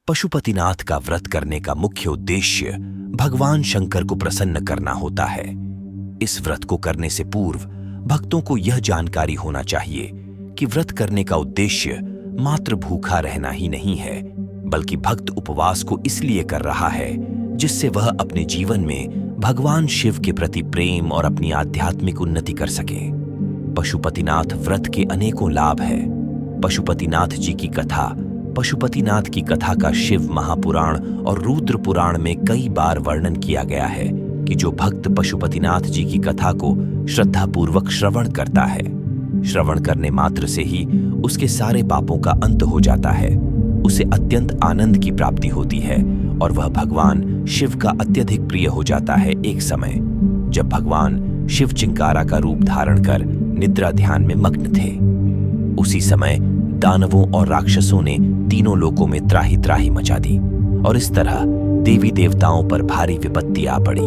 पशुपतिनाथ का व्रत करने का मुख्य उद्देश्य भगवान शंकर को प्रसन्न करना होता है। इस व्रत को करने से पूर्व भक्तों को यह जानकारी होना चाहिए कि व्रत करने का उद्देश्य मात्र भूखा रहना ही नहीं है, बल्कि भक्त उपवास को इसलिए कर रहा है जिससे वह अपने जीवन में भगवान शिव के प्रति प्रेम और अपनी आध्यात्मिक उन्नति कर सके। पशुपतिनाथ व्रत के अनेकों लाभ हैं। पशुपतिनाथ की कथा का शिव महापुराण और रुद्र पुराण में कई बार वर्णन किया गया है कि जो भक्त पशुपतिनाथ जी की कथा को श्रद्धापूर्वक श्रवण करता है, श्रवण करने मात्र से ही उसके सारे पापों का अंत हो जाता है, उसे अत्यंत आनंद की प्राप्ति होती है और वह भगवान शिव का अत्यधिक प्रिय हो जाता है। एक समय जब भगवान शिव चिंकारा का रूप धारण कर निद्रा ध्यान में मग्न थे, उसी समय दानवों और राक्षसों ने तीनों लोकों में त्राही त्राही मचा दी और इस तरह देवी देवताओं पर भारी विपत्ति आ पड़ी।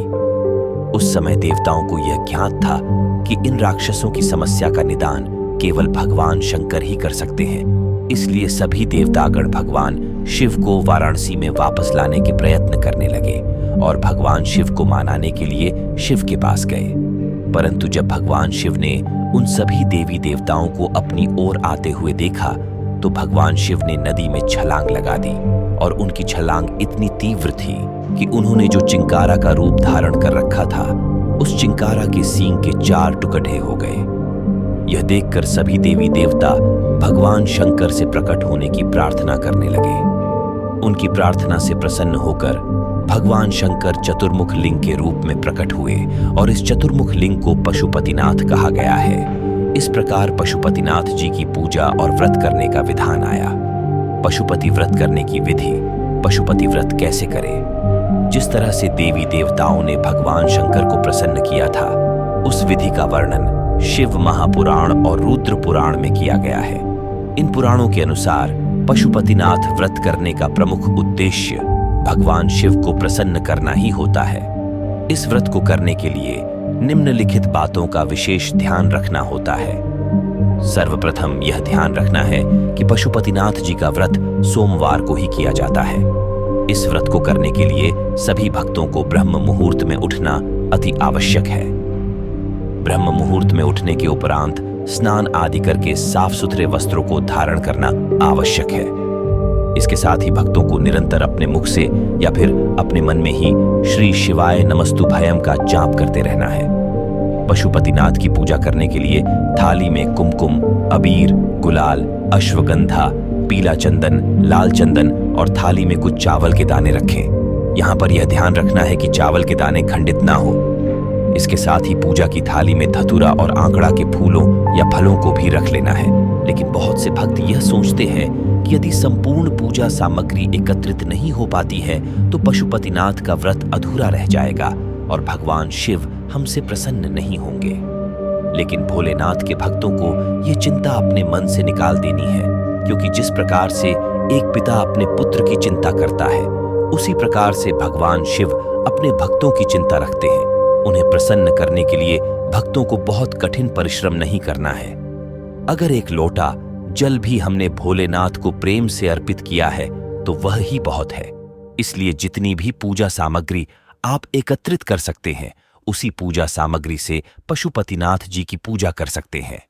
उस समय देवताओं को यह ज्ञात था कि इन राक्षसों की समस्या का निदान केवल भगवान शंकर ही कर सकते हैं। इसलिए सभी देवतागण भगवान शिव को वाराणसी में वापस लाने के प्रयत्न करने लगे और भगवान शिव को मनाने के लिए शिव के पास गए। परंतु जब भगवान शिव ने उन सभी देवी देवताओं को अपनी ओर आते हुए देखा तो भगवान शिव ने नदी में छलांग लगा दी और उनकी छलांग इतनी तीव्र थी कि उन्होंने जो चिंकारा का रूप धारण कर रखा था, उस चिंकारा के सींग के 4 टुकड़े हो गए। यह देखकर सभी देवी देवता भगवान शंकर से प्रकट होने की प्रार्थना करने लगे। उनकी प्रार्थना से प्रसन्न होकर भगवान शंकर चतुर्मुख लिंग के रूप में प्रकट हुए और इस चतुर्मुख लिंग को पशुपतिनाथ कहा गया है। इस प्रकार पशुपतिनाथ जी की पूजा और व्रत करने का विधान आया। पशुपति व्रत करने की विधि। पशुपति व्रत कैसे करें? जिस तरह से देवी देवताओं ने भगवान शंकर को प्रसन्न किया था, उस विधि का वर्णन शिव महापुराण और रुद्र पुराण में किया गया है। इन पुराणों के अनुसार पशुपतिनाथ व्रत करने का प्रमुख उद्देश्य भगवान शिव को प्रसन्न करना ही होता है। इस व्रत को करने के लिए निम्नलिखित बातों का विशेष ध्यान रखना होता है। सर्वप्रथम यह ध्यान रखना है कि पशुपतिनाथ जी का व्रत सोमवार को ही किया जाता है। इस व्रत को करने के लिए सभी भक्तों को ब्रह्म मुहूर्त में उठना अति आवश्यक है। ब्रह्म मुहूर्त में उठने के उपरांत स्नान आदि करके साफ सुथरे वस्त्रों को धारण करना आवश्यक है। इसके साथ ही भक्तों को निरंतर अपने मुख से या फिर अपने मन में ही श्री शिवाय नमस्तुभयम का जाप करते रहना है। पशुपतिनाथ की पूजा करने के लिए थाली में कुमकुम, अबीर, गुलाल, अश्वगंधा, पीला चंदन, लाल चंदन और थाली में कुछ चावल के दाने रखें। यहाँ पर यह ध्यान रखना है कि चावल के दाने खंडित ना हो। इसके साथ ही पूजा की थाली में धतूरा और आंकड़ा के फूलों या फलों को भी रख लेना है। लेकिन बहुत से भक्त यह सोचते हैं कि यदि संपूर्ण पूजा सामग्री एकत्रित नहीं हो पाती है तो पशुपतिनाथ का व्रत अधूरा रह जाएगा और भगवान शिव हमसे प्रसन्न नहीं होंगे। लेकिन भोलेनाथ के भक्तों को यह चिंता अपने मन से निकाल देनी है, क्योंकि जिस प्रकार से एक पिता अपने पुत्र की चिंता करता है, उसी प्रकार से भगवान शिव अपने भक्तों की चिंता रखते हैं। उन्हें प्रसन्न करने के लिए भक्तों को बहुत कठिन परिश्रम नहीं करना है। अगर एक लोटा जल भी हमने भोलेनाथ को प्रेम से अर्पित किया है तो वह ही बहुत है। इसलिए जितनी भी पूजा सामग्री आप एकत्रित कर सकते हैं, उसी पूजा सामग्री से पशुपतिनाथ जी की पूजा कर सकते हैं।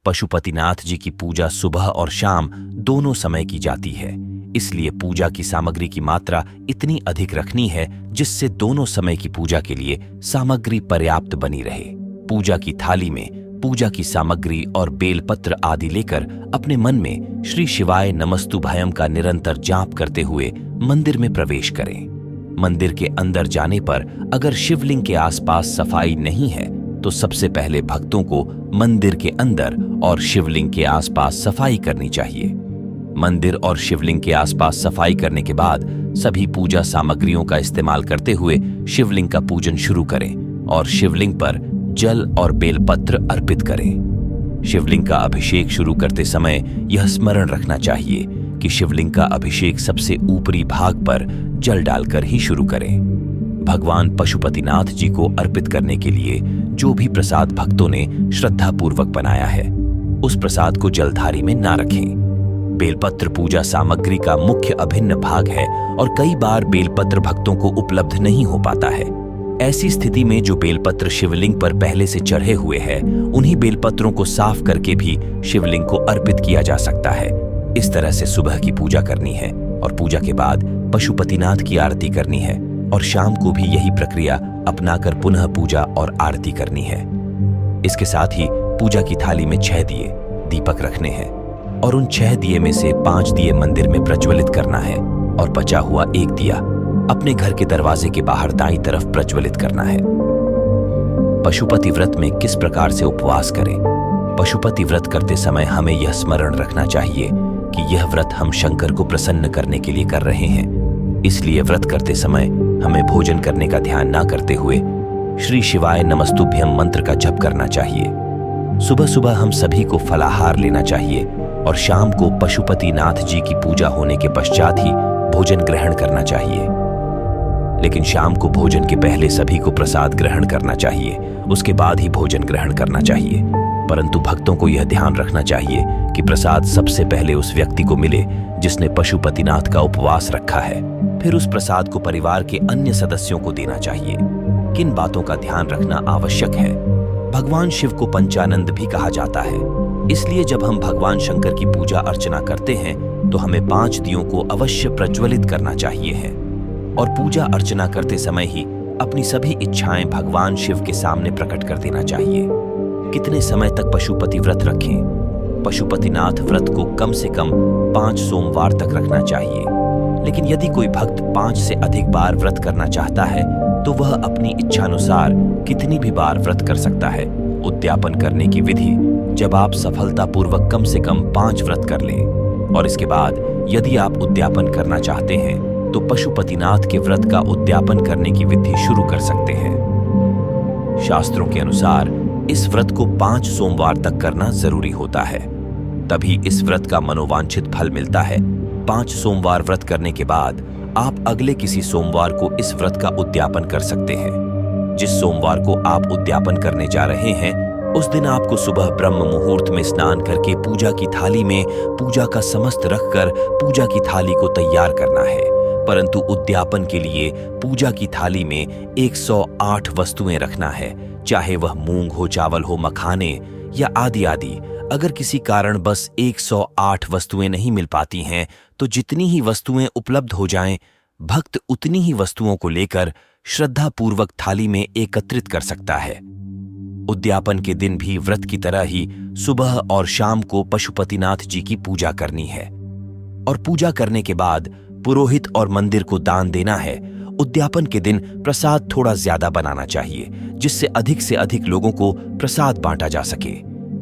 पशुपतिनाथ जी की पूजा सुबह और शाम दोनों समय की जाती है। इसलिए पूजा की सामग्री की मात्रा इतनी अधिक रखनी है जिससे दोनों समय की पूजा के लिए सामग्री पर्याप्त बनी रहे। पूजा की थाली में पूजा की सामग्री और बेलपत्र आदि लेकर अपने मन में श्री शिवाय नमस्तुभयम का निरंतर जाप करते हुए मंदिर में प्रवेश करें। मंदिर के अंदर जाने पर अगर शिवलिंग के आसपास सफाई नहीं है तो सबसे पहले भक्तों को मंदिर के अंदर और शिवलिंग के आसपास सफाई करनी चाहिए। मंदिर और शिवलिंग के आसपास सफाई करने के बाद सभी पूजा सामग्रियों का इस्तेमाल करते हुए शिवलिंग का पूजन शुरू करें और शिवलिंग पर जल और बेलपत्र अर्पित करें। शिवलिंग का अभिषेक शुरू करते समय यह स्मरण रखना चाहिए कि शिवलिंग का अभिषेक सबसे ऊपरी भाग पर जल डालकर ही शुरू करें। भगवान पशुपतिनाथ जी को अर्पित करने के लिए जो भी प्रसाद भक्तों ने श्रद्धापूर्वक बनाया है, उस प्रसाद को जलधारी में ना रखें। बेलपत्र पूजा सामग्री का मुख्य अभिन्न भाग है और कई बार बेलपत्र भक्तों को उपलब्ध नहीं हो पाता है। ऐसी स्थिति में जो बेलपत्र शिवलिंग पर पहले से चढ़े हुए हैं, उन्हीं बेलपत्रों को साफ करके भी शिवलिंग को अर्पित किया जा सकता है। इस तरह से सुबह की पूजा करनी है और पूजा के बाद पशुपतिनाथ की आरती करनी है और शाम को भी यही प्रक्रिया अपनाकर पुनः पूजा और आरती करनी है। इसके साथ ही पूजा की थाली में 6 दिए दीपक रखने हैं और उन 6 दिए में से 5 दिए मंदिर में प्रज्वलित करना है और बचा हुआ 1 दिया अपने घर के दरवाजे के बाहर दाईं तरफ प्रज्वलित करना है। पशुपति व्रत में किस प्रकार से उपवास करें? पशुपति व्रत करते समय हमें यह स्मरण रखना चाहिए कि यह व्रत हम शंकर को प्रसन्न करने के लिए कर रहे हैं। इसलिए व्रत करते समय हमें भोजन करने का ध्यान ना करते हुए श्री शिवाय नमस्तुभ्यम मंत्र का जप करना चाहिए। सुबह सुबह हम सभी को फलाहार लेना चाहिए और शाम को पशुपतिनाथ जी की पूजा होने के पश्चात ही भोजन ग्रहण करना चाहिए। लेकिन शाम को भोजन के पहले सभी को प्रसाद ग्रहण करना चाहिए, उसके बाद ही भोजन ग्रहण करना चाहिए। परंतु भक्तों को यह ध्यान रखना चाहिए कि प्रसाद सबसे पहले उस व्यक्ति को मिले जिसने पशुपतिनाथ का उपवास रखा है। फिर उस प्रसाद को परिवार के अन्य सदस्यों को देना चाहिए। किन बातों का ध्यान रखना आवश्यक है? भगवान शिव को पंचानंद भी कहा जाता है, इसलिए जब हम भगवान शंकर की पूजा अर्चना करते हैं तो हमें 5 दियों को अवश्य प्रज्वलित करना चाहिए है और पूजा अर्चना करते समय ही अपनी सभी इच्छाएं भगवान शिव के सामने प्रकट कर देना चाहिए। कितने समय तक पशुपति व्रत रखें? पशुपतिनाथ व्रत को कम से कम 5 सोमवार तक रखना चाहिए। लेकिन यदि कोई भक्त 5 से अधिक बार व्रत करना चाहता है तो वह अपनी इच्छानुसार कितनी भी बार व्रत कर सकता है। उद्यापन करने की विधि: जब आप सफलतापूर्वक कम से कम 5 व्रत कर लें और इसके बाद यदि आप उद्यापन करना चाहते हैं तो पशुपतिनाथ के व्रत का उद्यापन करने की विधि शुरू कर सकते हैं। शास्त्रों के अनुसार इस व्रत को 5 सोमवार तक करना जरूरी होता है, तभी इस व्रत का मनोवांछित फल मिलता है। 5 सोमवार व्रत करने के बाद आप अगले किसी सोमवार को इस व्रत का उद्यापन कर सकते हैं। जिस सोमवार को आप उद्यापन करने जा रहे हैं उस दिन आपको सुबह ब्रह्म मुहूर्त में स्नान करके पूजा की थाली में पूजा का समस्त रखकर पूजा की थाली को तैयार करना है। परंतु उद्यापन के लिए पूजा की थाली में 108 वस्तुएं रखना है, चाहे वह मूंग हो, चावल हो, मखाने या आदि आदि। अगर किसी कारण बस 108 वस्तुएं नहीं मिल पाती हैं तो जितनी ही वस्तुएं उपलब्ध हो जाएं, भक्त उतनी ही वस्तुओं को लेकर श्रद्धापूर्वक थाली में एकत्रित कर सकता है। उद्यापन के दिन भी व्रत की तरह ही सुबह और शाम को पशुपतिनाथ जी की पूजा करनी है और पूजा करने के बाद पुरोहित और मंदिर को दान देना है। उद्यापन के दिन प्रसाद थोड़ा ज्यादा बनाना चाहिए जिससे अधिक से अधिक लोगों को प्रसाद बांटा जा सके।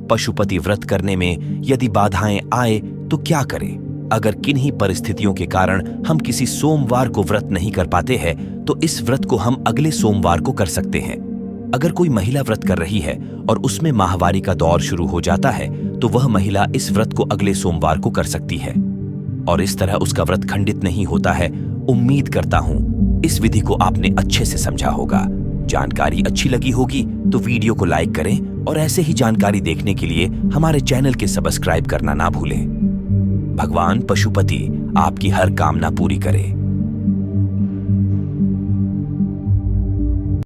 पशुपति व्रत करने में यदि बाधाएं आए तो क्या करें? अगर किन्हीं परिस्थितियों के कारण हम किसी सोमवार को व्रत नहीं कर पाते हैं तो इस व्रत को हम अगले सोमवार को कर सकते हैं। अगर कोई महिला व्रत कर रही है और उसमें माहवारी का दौर शुरू हो जाता है तो वह महिला इस व्रत को अगले सोमवार को कर सकती है और इस तरह उसका व्रत खंडित नहीं होता है। उम्मीद करता हूं इस विधि को आपने अच्छे से समझा होगा। जानकारी अच्छी लगी होगी तो वीडियो को लाइक करें और ऐसे ही जानकारी देखने के लिए हमारे चैनल के सब्सक्राइब करना ना भूलें। भगवान पशुपति आपकी हर कामना पूरी करे।